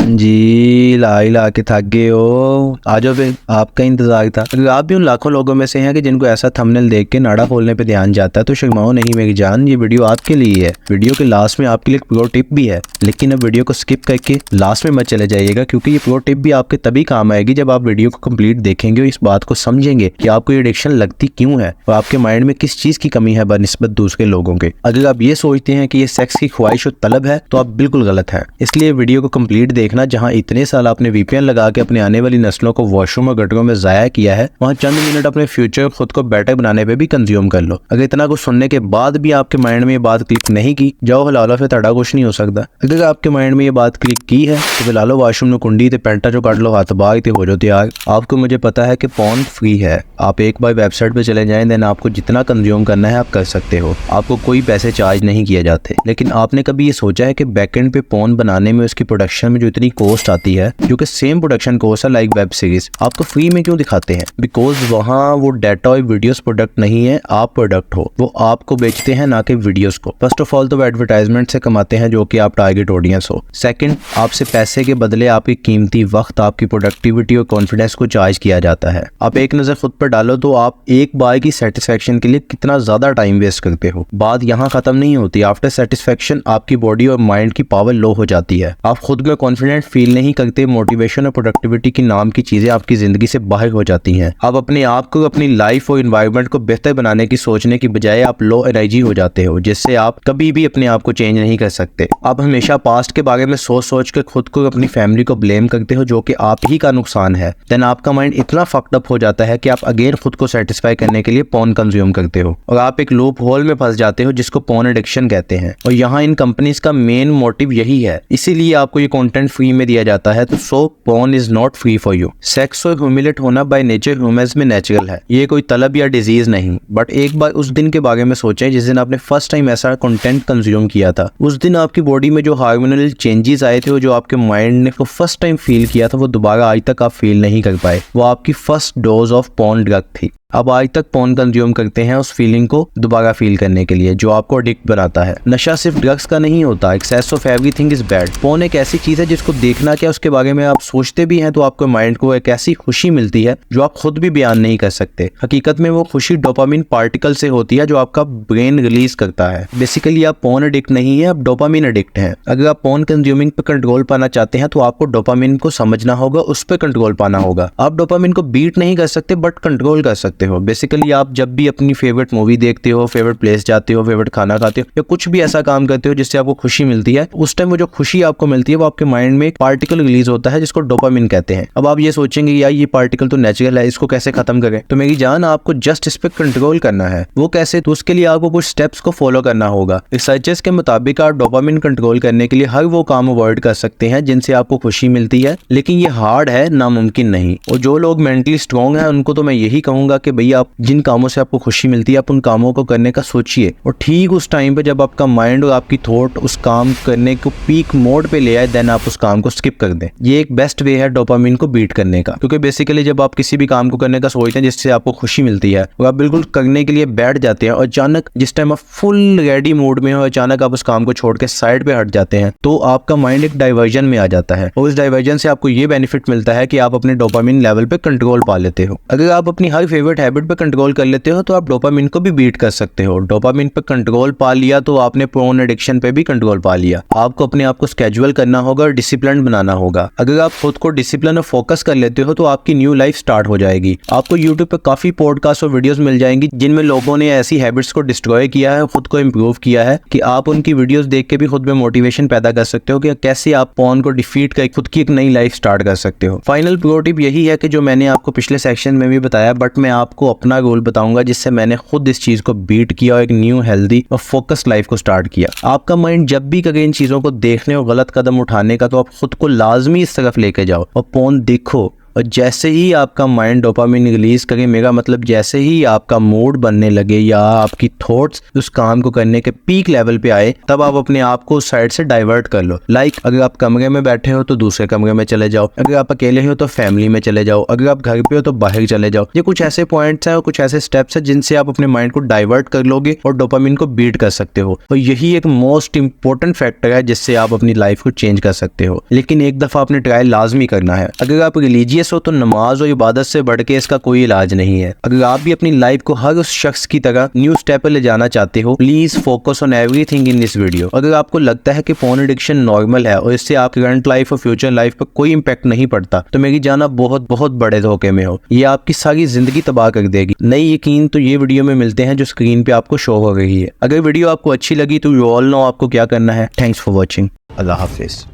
जी ला के थक गए हो, आ जाओ फिर, आपका इंतजार था। अगर आप भी उन लाखों लोगों में से हैं कि जिनको ऐसा थंबनेल देख के नाड़ा खोलने पे ध्यान जाता है तो शर्माओ नहीं मेरी जान, ये वीडियो आपके लिए है। वीडियो के लास्ट में आपके लिए एक प्रो टिप भी है, लेकिन अब वीडियो को स्किप करके लास्ट में मत चले जाइएगा, क्योंकि ये प्रो टिप भी आपके तभी काम आएगी जब आप वीडियो को कंप्लीट देखेंगे और इस बात को समझेंगे कि आपको ये एडिक्शन लगती क्यों है और आपके माइंड में किस चीज की कमी है बनिस्बत दूसरे लोगों के। अगर आप ये सोचते हैं कि ये सेक्स की ख्वाहिश और तलब है तो आप बिल्कुल गलत हैं। इसलिए वीडियो को कंप्लीट देखना। जहां इतने साल आपने वीपीएन लगा के अपने आने वाली नस्लों को वॉशरूम और गटरों में जाया किया है, वहां चंद मिनट अपने फ्यूचर खुद को बेटर बनाने पे भी कंज्यूम कर लो। अगर इतना कुछ सुनने के बाद भी आपके माइंड में ये बात क्लिक नहीं की, जाओ हलालो, फिर तड़ा कुछ नहीं हो सकता। अगर आपके माइंड में ये बात क्लिक की है तो फिलहाल वॉशरूम में कुंडी ते पेंटा जो काट लो, हाथ बाग ते हो जाओ तैयार। आपको मुझे पता है कि पॉर्न फ्री है, आप एक बार वेबसाइट पे चले जाएं, देन आपको जितना कंज्यूम करना है आप कर सकते हो, आपको कोई पैसे चार्ज नहीं किए जाते। लेकिन आपने कभी ये सोचा है कि बैकएंड पे पॉर्न बनाने में, उसकी प्रोडक्शन में जो इतनी कॉस्ट आती है, जो कि सेम प्रोडक्शन कॉस्ट है लाइक वेब सीरीज, आपको फ्री में क्यों दिखाते हैं? बिकॉज वहाँ वो डाटा और वीडियोस प्रोडक्ट नहीं है, आप प्रोडक्ट हो, वो आपको बेचते हैं ना कि वीडियोस को। फर्स्ट ऑफ ऑल तो वो एडवर्टाइजमेंट से कमाते हैं जो कि आप टारगेट ऑडियंस हो। सेकंड, आपसे पैसे के बदले आपकी कीमती वक्त, आपकी प्रोडक्टिविटी और कॉन्फिडेंस को चार्ज किया जाता है। आप एक नजर खुद पर डालो तो आप एक बार की सेटिस्फेक्शन के लिए कितना ज्यादा टाइम वेस्ट करते हो। बात यहाँ खत्म नहीं होती। आफ्टर सेटिस्फेक्शन आपकी बॉडी और माइंड की पावर लो हो जाती है, आप खुद में कॉन्फिडेंट फील नहीं करते, मोटिवेशन और प्रोडक्टिविटी की नाम की चीजें आपकी जिंदगी से बाहर हो जाती हैं। आप अपने आप को, अपनी लाइफ और एनवायरनमेंट को बेहतर बनाने की सोचने की बजाय आप लो एनर्जी हो जाते हो, जिससे आप कभी भी अपने आप को चेंज नहीं कर सकते। आप हमेशा पास्ट के बारे में सोच सोच के खुद को, अपनी फैमिली को ब्लेम करते हो, जो कि आप ही का नुकसान है। देन आपका माइंड इतना फक्ड अप हो जाता है कि आप अगेन खुद को सेटिस्फाई करने के लिए पॉर्न कंज्यूम करते हो और आप एक लूप होल में फंस जाते हो जिसको पॉर्न एडिक्शन कहते हैं। और यहाँ इन कंपनीज का मेन मोटिव यही है, इसीलिए आपको ये कंटेंट फ्री में दिया जाता है। तो so porn is not free for you. Sex और ह्यूमिलेट होना बाय नेचर ह्यूमंस में नेचुरल है, ये कोई तलब या डिजीज नहीं। बट एक बार उस दिन के बारे में सोचें जिस दिन आपने फर्स्ट टाइम ऐसा कंटेंट कंज्यूम किया था। उस दिन आपकी बॉडी में जो हार्मोनल चेंजेस आए थे, जो आपके माइंड ने फर्स्ट टाइम फील किया था, वो दोबारा आज तक आप फील नहीं कर पाए। वो आपकी first dose of porn drug थी। अब आज तक पॉर्न कंज्यूम करते हैं उस फीलिंग को दोबारा फील करने के लिए, जो आपको एडिक्ट बनाता है। नशा सिर्फ ड्रग्स का नहीं होता, excess of everything is bad. Porn एक ऐसी चीज है जिसको देखना क्या, उसके बारे में आप सोचते भी हैं तो आपके माइंड को एक ऐसी खुशी मिलती है जो आप खुद भी बयान नहीं कर सकते। हकीकत में वो खुशी डोपामिन पार्टिकल से होती है जो आपका ब्रेन रिलीज करता है। बेसिकली आप पॉर्न एडिक्ट नहीं है, आप डोपामिन एडिक्ट हैं। अगर आप पॉर्न कंज्यूमिंग पे कंट्रोल पाना चाहते हैं तो आपको डोपामिन को समझना होगा, उस पर कंट्रोल पाना होगा। आप डोपामिन को बीट नहीं कर सकते बट कंट्रोल कर सकते हो। बेसिकली आप जब भी अपनी फेवरेट मूवी देखते हो, फेवरेट प्लेस जाते हो, फेवरेट खाना खाते हो या कुछ भी ऐसा काम करते हो जिससे आपको खुशी मिलती है, उस टाइम वो जो खुशी आपको मिलती है वो आपके माइंड में एक पार्टिकल रिलीज होता है जिसको डोपामिन कहते हैं। अब आप ये सोचेंगे यार ये पार्टिकल तो नेचुरल है, इसको कैसे खत्म करें? तो मेरी जान, आपको जस्ट इस पे कंट्रोल करना है। वो कैसे? तो उसके लिए आपको कुछ स्टेप्स को फॉलो करना होगा। रिसर्चर्स के मुताबिक आप डोपामिन कंट्रोल करने के लिए हर वो काम अवॉइड कर सकते हैं जिनसे आपको खुशी मिलती है, लेकिन ये हार्ड है, नामुमकिन नहीं। और जो लोग मेंटली स्ट्रॉन्ग हैं उनको तो मैं यही कहूंगा कि भैया आप जिन कामों से आपको खुशी मिलती है आप उन कामों को करने का सोचिए, और ठीक उस टाइम पे जब आपका माइंड और आपकी थॉट उस काम करने को पीक मोड पे ले आए, देन आप उस काम को स्किप कर दें। ये एक बेस्ट वे है डोपामिन को बीट करने का, क्योंकि बेसिकली जब आप किसी भी काम को करने का सोचते हैं जिससे आपको खुशी मिलती है और आप बिल्कुल करने के लिए बैठ जाते हैं, और अचानक जिस टाइम आप फुल रेडी मूड में हो, अचानक आप उस काम को छोड़ के साइड पे हट जाते हैं, तो आपका माइंड एक डाइवर्जन में आ जाता है। और उस डाइवर्जन से आपको ये बेनिफिट मिलता है कि आप अपने डोपामिन लेवल पे कंट्रोल पा लेते हो। अगर आप अपनी हर फेवरेट हैबिट पे कंट्रोल कर लेते हो तो आप डोपामिन को भी बीट कर सकते हो। डोपामिन पे कंट्रोल पा लिया तो आपने पॉर्न एडिक्शन पे भी कंट्रोल पा लिया। आपको अपने आप को स्केड्यूल करना होगा और डिसिप्लिन बनाना होगा। अगर आप खुद को डिसिप्लिन और फोकस कर लेते हो तो आपकी न्यू लाइफ स्टार्ट हो जाएगी। आपको यूट्यूब पे काफी पॉडकास्ट और वीडियोस मिल जाएंगी जिनमें लोगों ने ऐसी हैबिट्स को डिस्ट्रॉय किया है, खुद को इम्प्रूव किया है, कि आप उनकी वीडियोस देख के भी खुद में मोटिवेशन पैदा कर सकते हो कि कैसे आप पॉर्न को डिफीट कर खुद की एक नई लाइफ स्टार्ट कर सकते हो। फाइनल प्रो टिप यही है कि जो मैंने आपको पिछले सेक्शन में भी बताया, बट मैं आपको अपना गोल बताऊंगा जिससे मैंने खुद इस चीज को बीट किया और एक न्यू हेल्दी और फोकस लाइफ को स्टार्ट किया। आपका माइंड जब भी कहे इन चीजों को देखने और गलत कदम उठाने का, तो आप खुद को लाजमी इस तरफ लेके जाओ और पॉर्न देखो और जैसे ही आपका माइंड डोपामिन रिलीज करे, मेरा मतलब जैसे ही आपका मूड बनने लगे या आपकी थॉट्स उस काम को करने के पीक लेवल पे आए, तब आप अपने आप को उस साइड से डाइवर्ट कर लो। लाइक अगर आप कमरे में बैठे हो तो दूसरे कमरे में चले जाओ, अगर आप अकेले हो तो फैमिली में चले जाओ, अगर आप घर पे हो तो बाहर चले जाओ। ये कुछ ऐसे पॉइंट्स हैं और कुछ ऐसे स्टेप्स हैं जिनसे आप अपने माइंड को डाइवर्ट कर लोगे और डोपामिन को बीट कर सकते हो। और यही एक मोस्ट इंपॉर्टेंट फैक्टर है जिससे आप अपनी लाइफ को चेंज कर सकते हो। लेकिन एक दफा आपने ट्राई लाजमी करना है। अगर आप रिलीजियस हो तो नमाज और इबादत से बढ़ के इसका कोई इलाज नहीं है। अगर आप भी अपनी लाइफ को हर उस शख्स की तरह न्यू स्टेप पे ले जाना चाहते हो, please focus on everything in this video. अगर आपको लगता है कि फोन एडिक्शन नॉर्मल है और इससे आप करंट लाइफ और फ्यूचर लाइफ पर कोई इंपैक्ट नहीं पड़ता, तो मेरी जाना बहुत बहुत बड़े धोखे में हो। ये आपकी सारी जिंदगी तबाह कर देगी। नई यकीन तो ये वीडियो में मिलते हैं जो स्क्रीन पे आपको शो हो रही है। अगर वीडियो आपको अच्छी लगी तो यू ऑल नो आपको क्या करना है। Thanks for watching. Allah Hafiz.